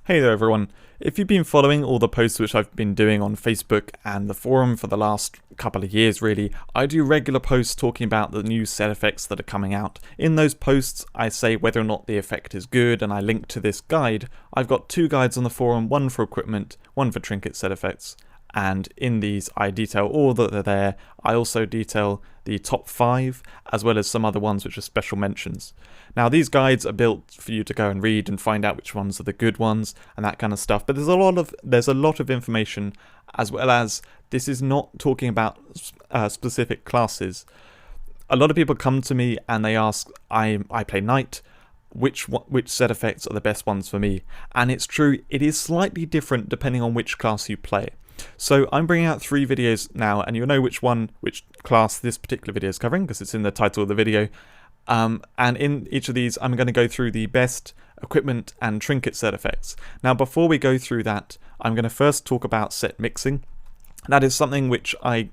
Hey there everyone. If you've been following all the posts which I've been doing on Facebook and the forum for the last couple of years really, I do regular posts talking about the new set effects that are coming out. In those posts I say whether or not the effect is good and I link to this guide. I've got two guides on the forum, one for equipment, one for trinket set effects. And in these I detail all that are there. I also detail the top 5 as well as some other ones which are special mentions. Now these guides are built for you to go and read and find out which ones are the good ones and that kind of stuff, but there's a lot of information, as well as this is not talking about specific classes. A lot of people come to me and they ask, I play Knight, which set effects are the best ones for me? And it's true, it is slightly different depending on which class you play. So I'm bringing out 3 videos now, and you'll know which class this particular video is covering because it's in the title of the video. And in each of these I'm going to go through the best equipment and trinket set effects. Now before we go through that, I'm going to first talk about set mixing. That is something which I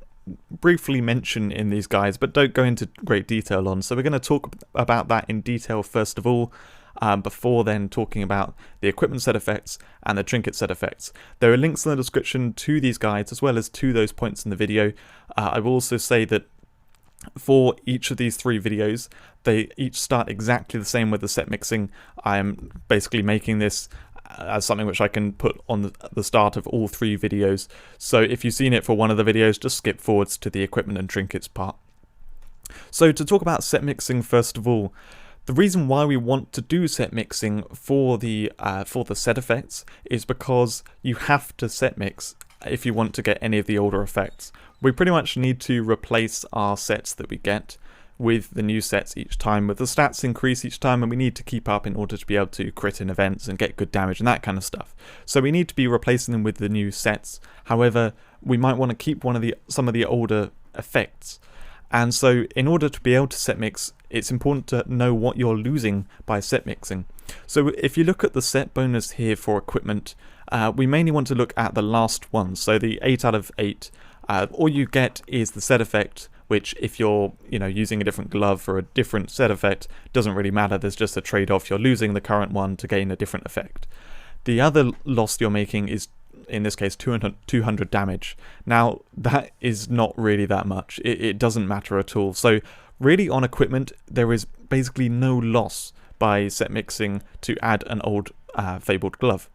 briefly mention in these guides but don't go into great detail on, so we're going to talk about that in detail first of all, before then talking about the equipment set effects and the trinket set effects. There are links in the description to these guides as well as to those points in the video. I will also say that for each of these 3 videos, they each start exactly the same with the set mixing. I am basically making this as something which I can put on the start of all 3 videos. So if you've seen it for one of the videos, just skip forwards to the equipment and trinkets part. So to talk about set mixing first of all, the reason why we want to do set mixing for the set effects is because you have to set mix if you want to get any of the older effects. We pretty much need to replace our sets that we get with the new sets each time, with the stats increase each time, and we need to keep up in order to be able to crit in events and get good damage and that kind of stuff. So we need to be replacing them with the new sets. However, we might want to keep some of the older effects. And so in order to be able to set mix, it's important to know what you're losing by set mixing. So if you look at the set bonus here for equipment, we mainly want to look at the last one, so the 8 out of 8. All you get is the set effect, which if you're using a different glove for a different set effect, doesn't really matter, there's just a trade-off. You're losing the current one to gain a different effect. The other loss you're making is, in this case, 200 damage. Now that is not really that much, it doesn't matter at all. So really on equipment there is basically no loss by set mixing to add an old fabled glove.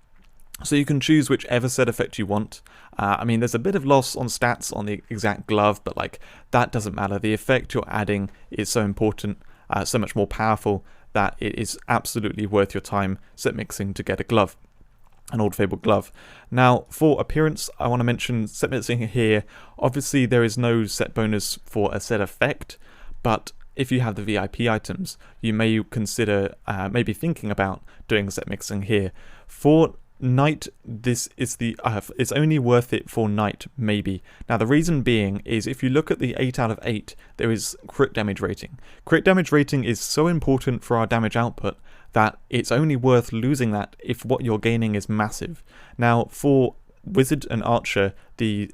So you can choose whichever set effect you want. I mean, there's a bit of loss on stats on the exact glove, but like that doesn't matter. The effect you're adding is so important, so much more powerful, that it is absolutely worth your time set mixing to get a glove, an old fabled glove. Now for appearance, I want to mention set mixing here. Obviously there is no set bonus for a set effect, but if you have the VIP items, you may consider maybe thinking about doing set mixing here. For Knight, this is it's only worth it for Knight, maybe. Now the reason being is if you look at the 8 out of 8, there is crit damage rating. Crit damage rating is so important for our damage output that it's only worth losing that if what you're gaining is massive. Now for Wizard and Archer, the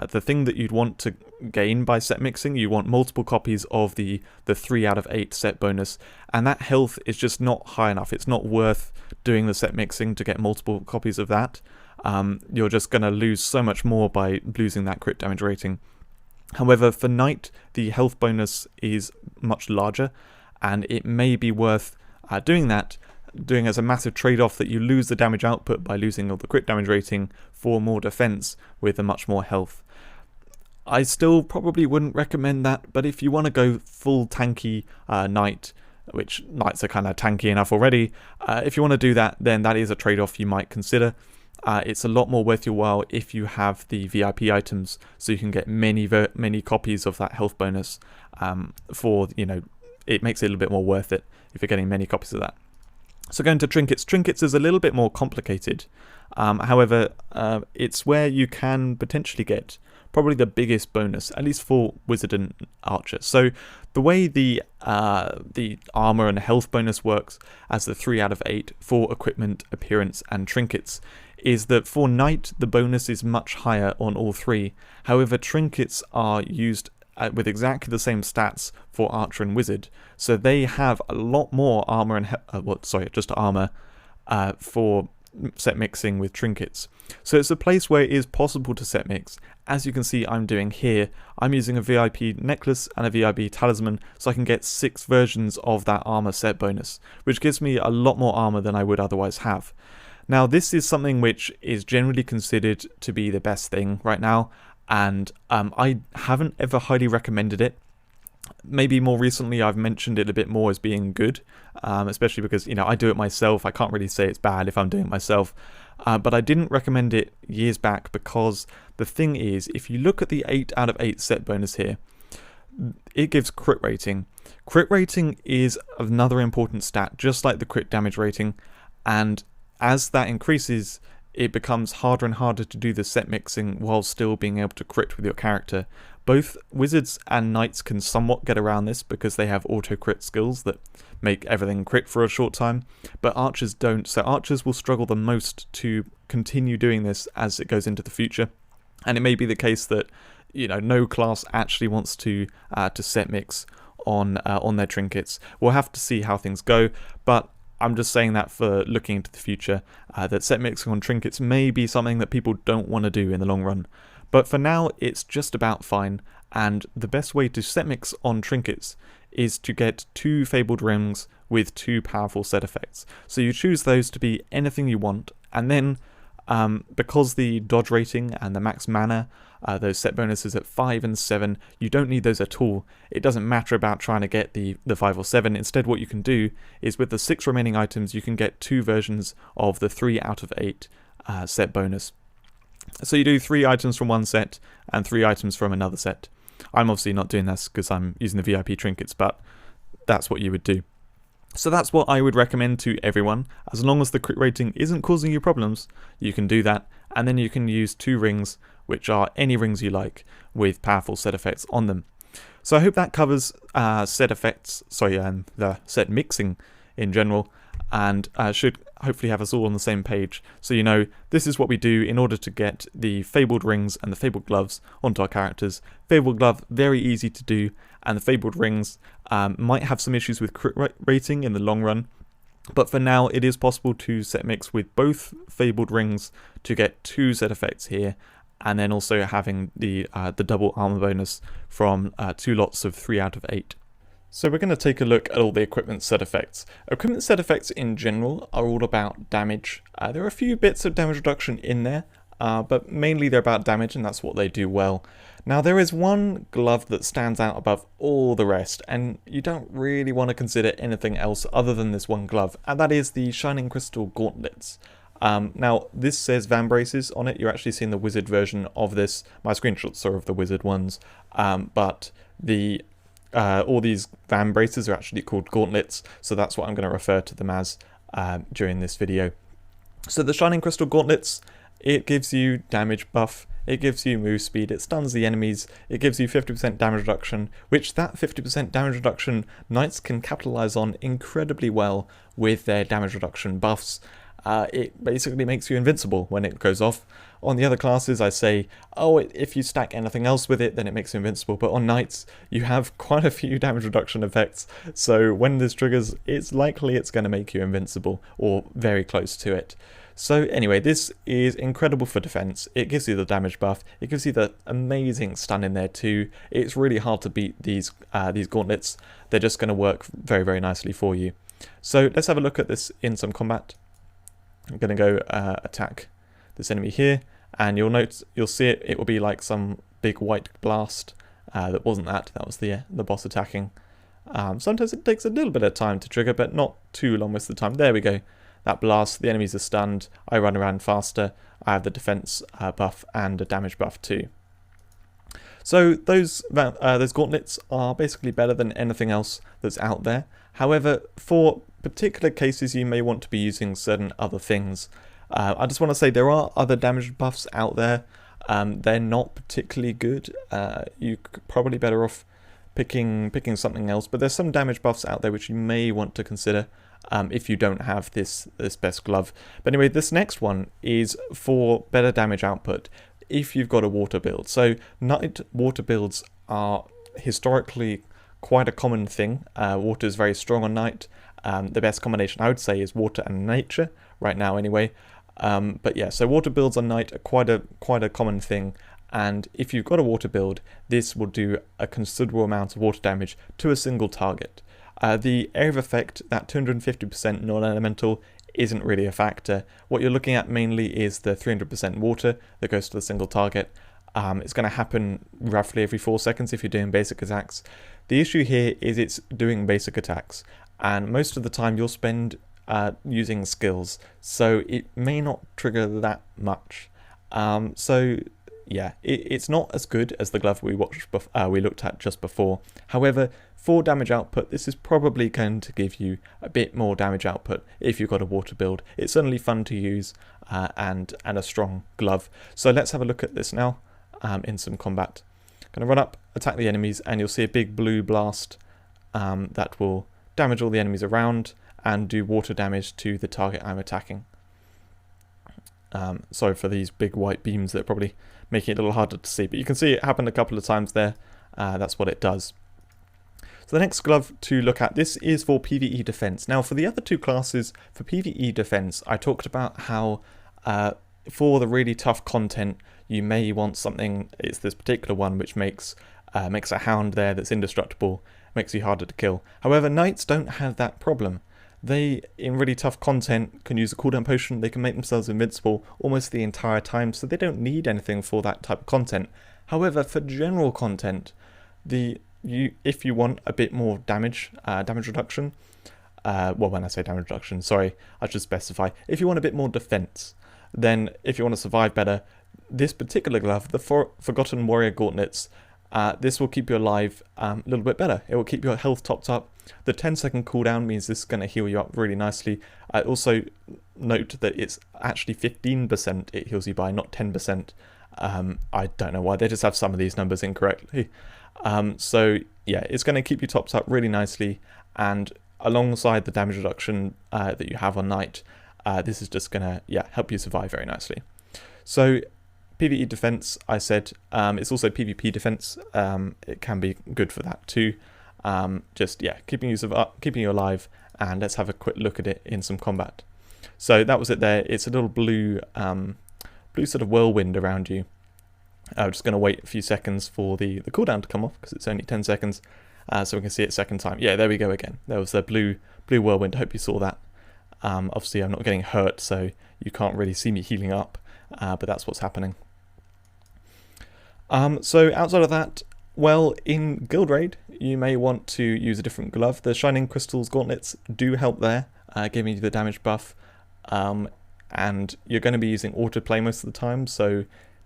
thing that you'd want to gain by set mixing, you want multiple copies of the 3 out of 8 set bonus, and that health is just not high enough. It's not worth doing the set mixing to get multiple copies of that. You're just going to lose so much more by losing that crit damage rating. However, for Knight, the health bonus is much larger, and it may be worth doing as a massive trade-off that you lose the damage output by losing all the crit damage rating for more defense with a much more health. I still probably wouldn't recommend that, but if you want to go full tanky Knight, which Knights are kind of tanky enough already, if you want to do that, then that is a trade-off you might consider. It's a lot more worth your while if you have the VIP items, so you can get many copies of that health bonus. It makes it a little bit more worth it if you're getting many copies of that. So going to trinkets. Trinkets is a little bit more complicated. However, it's where you can potentially get probably the biggest bonus, at least for Wizard and Archer. So the way the armor and health bonus works as the 3 out of 8 for equipment, appearance and trinkets is that for Knight the bonus is much higher on all 3. However, trinkets are used with exactly the same stats for Archer and Wizard, so they have a lot more armor and just armor for set mixing with trinkets. So it's a place where it is possible to set mix. As you can see I'm doing here, I'm using a VIP necklace and a VIP talisman so I can get 6 versions of that armor set bonus, which gives me a lot more armor than I would otherwise have. Now this is something which is generally considered to be the best thing right now, and I haven't ever highly recommended it. Maybe more recently I've mentioned it a bit more as being good, especially because, you know, I do it myself. I can't really say it's bad if I'm doing it myself, but I didn't recommend it years back because the thing is, if you look at the 8 out of 8 set bonus here, it gives crit rating. Crit rating is another important stat, just like the crit damage rating, and as that increases, it becomes harder and harder to do the set mixing while still being able to crit with your character. Both wizards and knights can somewhat get around this because they have auto crit skills that make everything crit for a short time, but archers don't, so archers will struggle the most to continue doing this as it goes into the future. And it may be the case that, you know, no class actually wants to set mix on their trinkets. We'll have to see how things go, but I'm just saying that for looking into the future, that set mixing on trinkets may be something that people don't want to do in the long run. But for now, it's just about fine, and the best way to set mix on trinkets is to get 2 fabled rings with 2 powerful set effects. So you choose those to be anything you want, and then because the dodge rating and the max mana, those set bonuses at 5 and 7, you don't need those at all. It doesn't matter about trying to get the 5 or 7. Instead, what you can do is with the 6 remaining items, you can get 2 versions of the 3 out of 8 set bonus. So you do 3 items from one set and 3 items from another set. I'm obviously not doing this because I'm using the VIP trinkets, but that's what you would do. So that's what I would recommend to everyone. As long as the crit rating isn't causing you problems, you can do that, and then you can use 2 rings, which are any rings you like, with powerful set effects on them. So I hope that covers the set mixing in general, and should hopefully have us all on the same page. So you know, this is what we do in order to get the fabled rings and the fabled gloves onto our characters. Fabled glove, very easy to do, and the fabled rings might have some issues with crit rating in the long run, but for now it is possible to set mix with both fabled rings to get 2 set effects here, and then also having the double armor bonus from 2 lots of 3 out of 8. So we're going to take a look at all the equipment set effects. Equipment set effects in general are all about damage. There are a few bits of damage reduction in there, but mainly they're about damage, and that's what they do well. Now there is one glove that stands out above all the rest, and you don't really want to consider anything else other than this one glove, and that is the Shining Crystal Gauntlets. Now this says Vambraces on it. You're actually seeing the wizard version of this. My screenshots are of the wizard ones, but all these Vambraces are actually called gauntlets, so that's what I'm going to refer to them as during this video. So the Shining Crystal Gauntlets, it gives you damage buff, it gives you move speed, it stuns the enemies, it gives you 50% damage reduction, which that 50% damage reduction knights can capitalize on incredibly well with their damage reduction buffs. It basically makes you invincible when it goes off. On the other classes I say, oh, if you stack anything else with it then it makes you invincible, but on knights you have quite a few damage reduction effects, so when this triggers it's likely it's going to make you invincible or very close to it. So anyway, this is incredible for defense. It gives you the damage buff, it gives you the amazing stun in there too. It's really hard to beat these gauntlets. They're just going to work very, very nicely for you. So let's have a look at this in some combat. I'm going to go attack this enemy here, and you'll see it will be like some big white blast. That wasn't that was the boss attacking. Sometimes it takes a little bit of time to trigger, but not too long most of the time. There we go. That blast, the enemies are stunned, I run around faster, I have the defense buff and a damage buff too. So those gauntlets are basically better than anything else that's out there. However, for particular cases you may want to be using certain other things. I just want to say there are other damage buffs out there. They're not particularly good. You're probably better off picking something else, but there's some damage buffs out there which you may want to consider if you don't have this best glove. But anyway, this next one is for better damage output if you've got a water build. So knight water builds are historically quite a common thing. Water is very strong on knight. The best combination I would say is water and nature right now anyway. But yeah, so water builds on Knight are quite a common thing, and if you've got a water build, this will do a considerable amount of water damage to a single target. The area of effect, that 250% non-elemental, isn't really a factor. What you're looking at mainly is the 300% water that goes to the single target. It's going to happen roughly every 4 seconds if you're doing basic attacks. The issue here is it's doing basic attacks, and most of the time you'll spend using skills, so it may not trigger that much. So yeah, it's not as good as the glove we looked at just before. However, for damage output, this is probably going to give you a bit more damage output if you've got a water build. It's certainly fun to use and a strong glove. So let's have a look at this now in some combat. Going to run up, attack the enemies, and you'll see a big blue blast that will damage all the enemies around and do water damage to the target I'm attacking. Sorry for these big white beams that are probably making it a little harder to see, but you can see it happened a couple of times there. That's what it does. So the next glove to look at, this is for PvE defense. Now for the other two classes, for PvE defense, I talked about how for the really tough content, you may want something, it's this particular one which makes a hound there that's indestructible, makes you harder to kill. However, knights don't have that problem. They, in really tough content, can use a cooldown potion, they can make themselves invincible almost the entire time, so they don't need anything for that type of content. However, for general content, if you want a bit more damage reduction, well, when I say damage reduction, sorry, I should specify, if you want a bit more defense, then if you want to survive better, this particular glove, the Forgotten Warrior Gauntlets, this will keep you alive a little bit better. It will keep your health topped up. The 10-second cooldown means this is going to heal you up really nicely. I also note that it's actually 15% it heals you by, not 10%. I don't know why, they just have some of these numbers incorrectly. So yeah, it's going to keep you topped up really nicely, and alongside the damage reduction that you have on Knight, this is just going to help you survive very nicely. So PvE defense, I said, it's also PvP defense. It can be good for that too. Keeping you alive. And let's have a quick look at it in some combat. So that was it there. It's a little blue sort of whirlwind around you. I'm just going to wait a few seconds for the cooldown to come off because it's only 10 seconds, so we can see it second time. Yeah, there we go again. There was the blue whirlwind. I hope you saw that. Obviously, I'm not getting hurt, so you can't really see me healing up, but that's what's happening. So outside of that, well, in Guild Raid, you may want to use a different glove. The Shining Crystals Gauntlets do help there, giving you the damage buff, and you're going to be using autoplay most of the time, so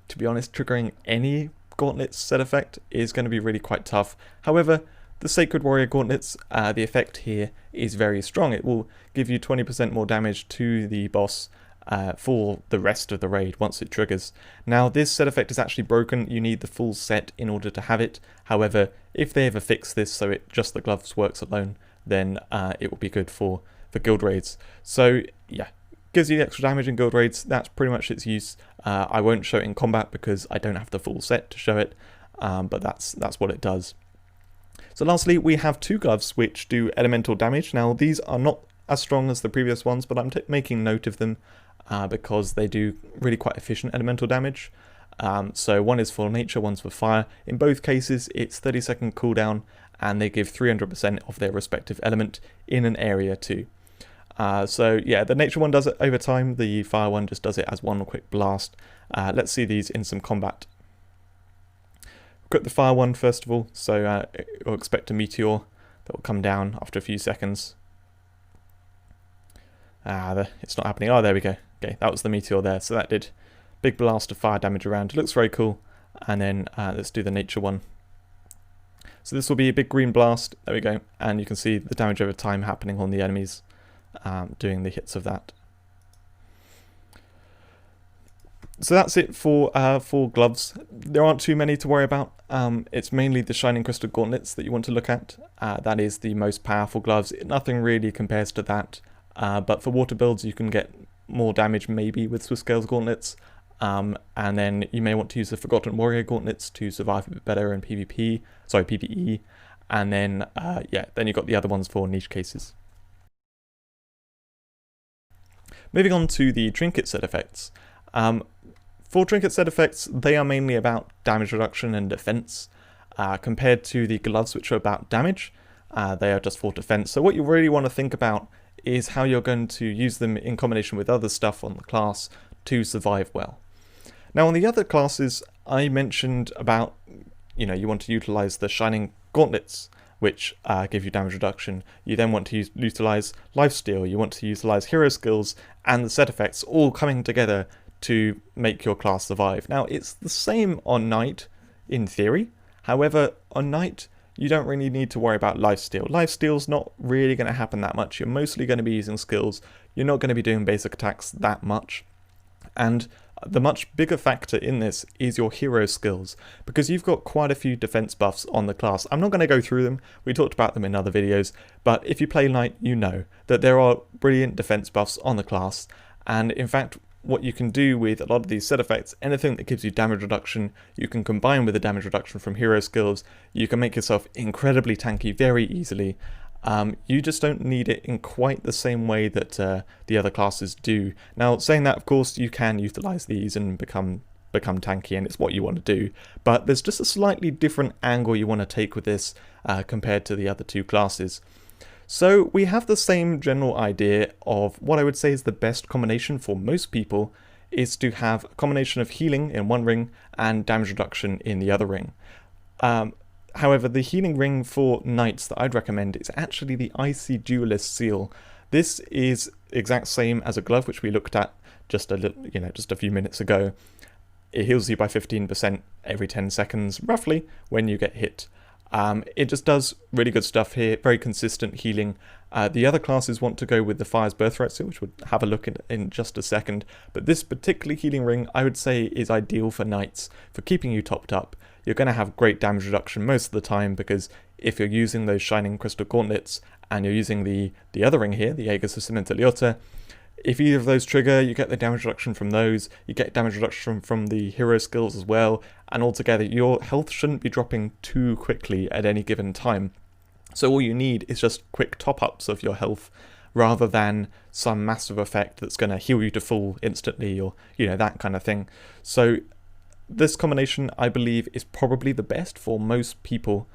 to be honest, triggering any Gauntlets set effect is going to be really quite tough. However, the Sacred Warrior Gauntlets, the effect here is very strong. It will give you 20% more damage to the boss for the rest of the raid once it triggers. Now this set effect is actually broken, you need the full set in order to have it. However, if they ever fix this so just the gloves works alone, then it will be good for guild raids. So yeah, gives you extra damage in guild raids, that's pretty much its use. I won't show it in combat because I don't have the full set to show it, but that's what it does. So lastly, we have two gloves which do elemental damage. Now these are not as strong as the previous ones, but I'm making note of them because they do really quite efficient elemental damage. So one is for nature, one's for fire. In both cases, it's 30-second cooldown, and they give 300% of their respective element in an area too. So yeah, the nature one does it over time, the fire one just does it as one quick blast. Let's see these in some combat. Equip the fire one first of all, so you'll expect a meteor that will come down after a few seconds. It's not happening. Oh, there we go. Okay, that was the meteor there, so that did big blast of fire damage around. It looks very cool. And then let's do the nature one. So this will be a big green blast. There we go. And you can see the damage over time happening on the enemies, doing the hits of that. So that's it for gloves. There aren't too many to worry about. It's mainly the Shining Crystal Gauntlets that you want to look at. That is the most powerful gloves. Nothing really compares to that. But for water builds, you can get more damage maybe with Swiss Scales Gauntlets. And then you may want to use the Forgotten Warrior Gauntlets to survive a bit better in PvE. And then, then you've got the other ones for niche cases. Moving on to the trinket set effects. For trinket set effects, they are mainly about damage reduction and defense, compared to the gloves, which are about damage. They are just for defense. So what you really want to think about is how you're going to use them in combination with other stuff on the class to survive well. Now, on the other classes, I mentioned about, you want to utilize the Shining Gauntlets, which give you damage reduction. You then want to utilize lifesteal. You want to utilize hero skills and the set effects all coming together to make your class survive. Now, it's the same on Knight in theory. However, on Knight, you don't really need to worry about lifesteal. Lifesteal's not really going to happen that much. You're mostly going to be using skills. You're not going to be doing basic attacks that much. And the much bigger factor in this is your hero skills, because you've got quite a few defense buffs on the class. I'm not going to go through them. We talked about them in other videos, but if you play Knight, you know that there are brilliant defense buffs on the class. And in fact, what you can do with a lot of these set effects, anything that gives you damage reduction, you can combine with the damage reduction from hero skills. You can make yourself incredibly tanky very easily. You just don't need it in quite the same way that the other classes do. Now, saying that, of course, you can utilize these and become tanky, and it's what you want to do. But there's just a slightly different angle you want to take with this compared to the other two classes. So we have the same general idea of what I would say is the best combination for most people is to have a combination of healing in one ring and damage reduction in the other ring. However, the healing ring for Knights that I'd recommend is actually the Icy Duelist Seal. This is exact same as a glove, which we looked at just a few minutes ago. It heals you by 15% every 10 seconds, roughly, when you get hit. It just does really good stuff here, very consistent healing. The other classes want to go with the Fire's Birthright Seal, which we'll have a look at in just a second. But this particular healing ring, I would say, is ideal for Knights, for keeping you topped up. You're going to have great damage reduction most of the time, because if you're using those Shining Crystal Gauntlets and you're using the other ring here, the Aegis of Simintaliota, if either of those trigger, you get the damage reduction from those, you get damage reduction from the hero skills as well, and altogether your health shouldn't be dropping too quickly at any given time. So all you need is just quick top-ups of your health, rather than some massive effect that's going to heal you to full instantly, or, that kind of thing. So this combination, I believe, is probably the best for most people.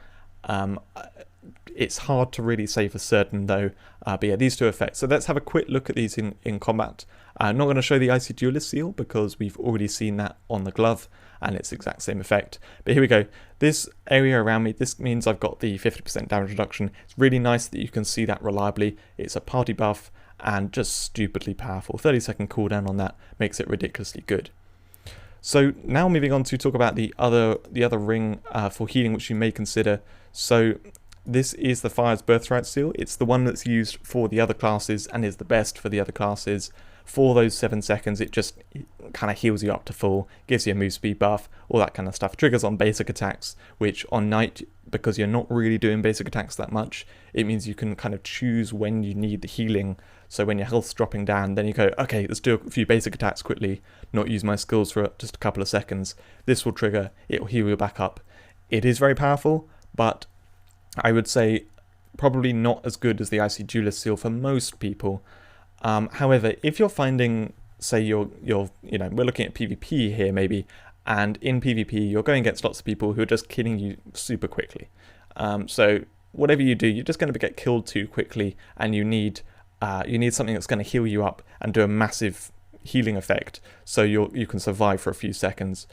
It's hard to really say for certain though, but yeah, these two effects. So let's have a quick look at these in combat. I'm not going to show the Icy Duelist Seal because we've already seen that on the glove and it's the exact same effect. But here we go. This area around me, this means I've got the 50% damage reduction. It's really nice that you can see that reliably. It's a party buff and just stupidly powerful. 30-second cooldown on that makes it ridiculously good. So now moving on to talk about the other ring for healing, which you may consider. So this is the Fire's Birthright Seal. It's the one that's used for the other classes and is the best for the other classes. For those 7 seconds, it just kind of heals you up to full, gives you a move speed buff, all that kind of stuff. Triggers on basic attacks, which on Knight, because you're not really doing basic attacks that much, it means you can kind of choose when you need the healing. So when your health's dropping down, then you go, okay, let's do a few basic attacks quickly, not use my skills for just a couple of seconds. This will trigger, it will heal you back up. It is very powerful, but I would say probably not as good as the Icy Duelist Seal for most people. However, if you're finding, say we're looking at PvP here maybe, and in PvP you're going against lots of people who are just killing you super quickly. So whatever you do, you're just going to get killed too quickly, and you need something that's going to heal you up and do a massive healing effect, so you can survive for a few seconds.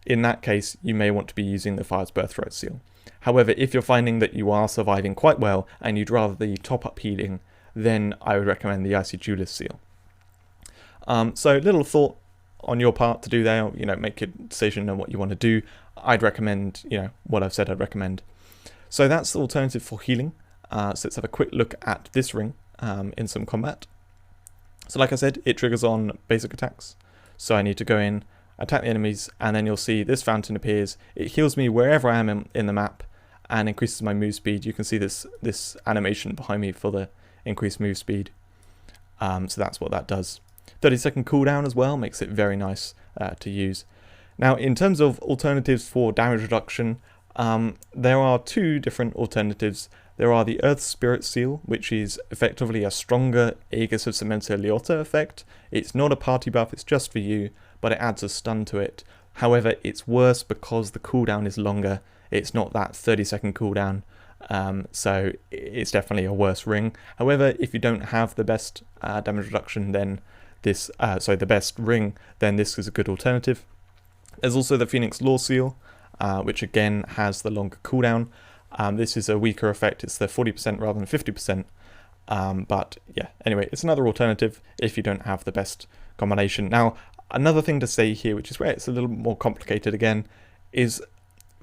In that case, you may want to be using the Fire's Birthright Seal. However, if you're finding that you are surviving quite well and you'd rather the top-up healing, then I would recommend the Icy Duelist Seal. So little thought on your part to do there, make a decision on what you want to do. I'd recommend, what I've said I'd recommend. So that's the alternative for healing. So let's have a quick look at this ring in some combat. So like I said, it triggers on basic attacks. So I need to go in, attack the enemies, and then you'll see this fountain appears. It heals me wherever I am in the map and increases my move speed. You can see this animation behind me for the increased move speed. So that's what that does. 30-second cooldown as well makes it very nice to use. Now, in terms of alternatives for damage reduction, there are two different alternatives. There are the Earth Spirit Seal, which is effectively a stronger Aegis of Cementia Leota effect. It's not a party buff, it's just for you, but it adds a stun to it. However, it's worse because the cooldown is longer. It's not that 30-second cooldown, so it's definitely a worse ring. However, if you don't have the best damage reduction, then this, the best ring, then this is a good alternative. There's also the Phoenix Law Seal, which again has the longer cooldown. This is a weaker effect, it's the 40% rather than 50%, but yeah, anyway, it's another alternative if you don't have the best combination. Now, another thing to say here, which is where it's a little bit more complicated again, is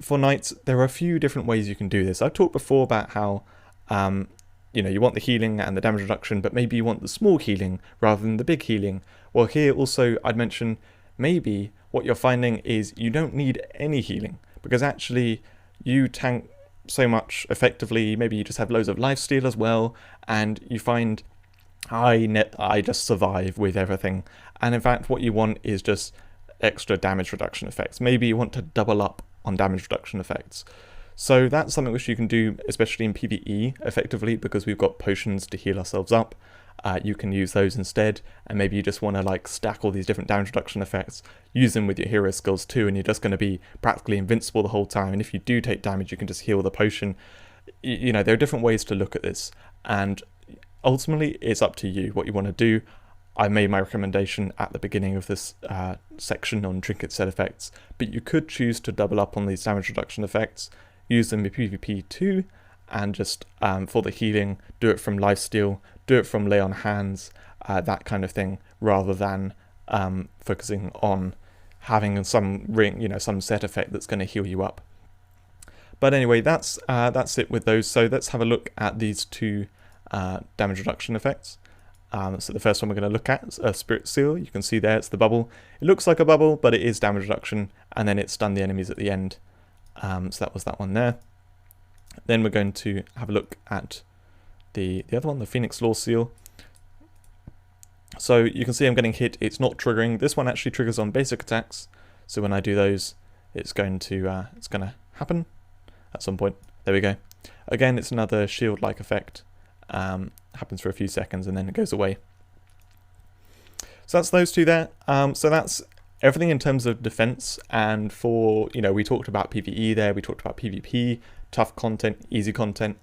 for knights, there are a few different ways you can do this. I've talked before about how, you want the healing and the damage reduction, but maybe you want the small healing rather than the big healing. Well, here also, I'd mention maybe what you're finding is you don't need any healing, because actually you tank so much effectively. Maybe you just have loads of lifesteal as well, and you find I just survive with everything. And in fact, what you want is just extra damage reduction effects. Maybe you want to double up on damage reduction effects. So that's something which you can do, especially in PvE, effectively, because we've got potions to heal ourselves up. You can use those instead, and maybe you just want to like stack all these different damage reduction effects, use them with your hero skills too, and you're just going to be practically invincible the whole time. And if you do take damage, you can just heal the potion. There are different ways to look at this, and ultimately it's up to you what you want to do. I made my recommendation at the beginning of this section on trinket set effects, but you could choose to double up on these damage reduction effects, use them in PvP too, and just for the healing, do it from lifesteal, do it from lay on hands, that kind of thing, rather than focusing on having some ring, some set effect that's going to heal you up. But anyway, that's it with those. So let's have a look at these two damage reduction effects. So the first one we're going to look at is a Spirit Seal. You can see there it's the bubble. It looks like a bubble, but it is damage reduction, and then it stunned the enemies at the end. So that was that one there. Then we're going to have a look at the other one, the Phoenix Law Seal. So you can see I'm getting hit. It's not triggering. This one actually triggers on basic attacks. So when I do those, it's going to happen at some point. There we go. Again, it's another shield-like effect. Happens for a few seconds and then it goes away. So that's those two there. So that's everything in terms of defense. And for, we talked about PvE there, we talked about PvP, tough content, easy content,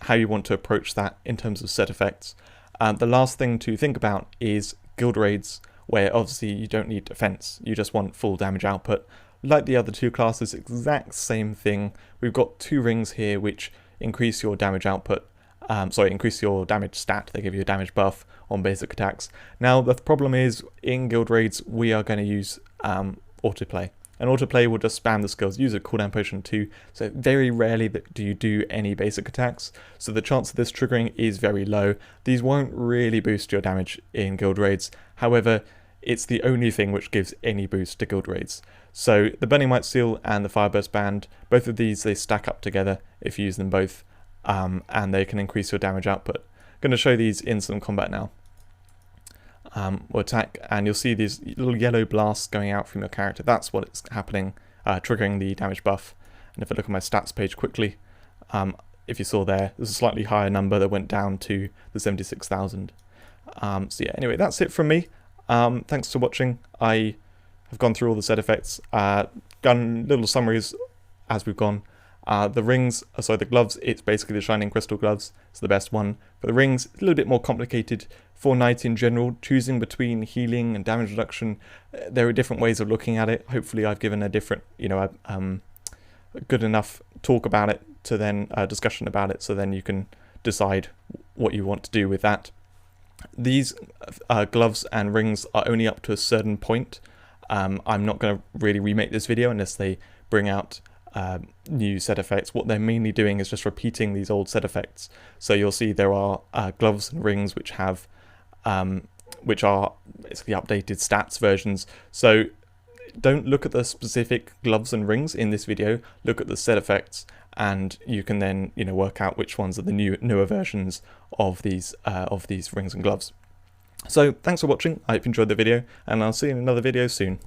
how you want to approach that in terms of set effects. The last thing to think about is guild raids, where obviously you don't need defense, you just want full damage output. Like the other two classes, exact same thing. We've got two rings here which increase your damage output. Increase your damage stat. They give you a damage buff on basic attacks. Now, the problem is, in guild raids, we are going to use autoplay. And autoplay will just spam the skills, use a cooldown potion too, so very rarely do you do any basic attacks. So the chance of this triggering is very low. These won't really boost your damage in guild raids. However, it's the only thing which gives any boost to guild raids. So the Burning Might Seal and the Fireburst Band, both of these, they stack up together if you use them both. And they can increase your damage output. I'm going to show these in some combat now. We'll attack, and you'll see these little yellow blasts going out from your character. That's what's happening, triggering the damage buff. And if I look at my stats page quickly, if you saw there's a slightly higher number that went down to the 76,000. So yeah, anyway, that's it from me. Thanks for watching. I have gone through all the set effects, done little summaries as we've gone. The gloves, it's basically the Shining Crystal gloves. It's the best one. For the rings, it's a little bit more complicated. For knights in general, choosing between healing and damage reduction, there are different ways of looking at it. Hopefully I've given a different, a good enough talk about it to then discussion about it, so then you can decide what you want to do with that. These gloves and rings are only up to a certain point. I'm not going to really remake this video unless they bring out new set effects. What they're mainly doing is just repeating these old set effects. So you'll see there are gloves and rings which have which are basically updated stats versions. So don't look at the specific gloves and rings in this video, look at the set effects, and you can then work out which ones are the newer versions of these rings and gloves. So thanks for watching. I hope you enjoyed the video, and I'll see you in another video soon.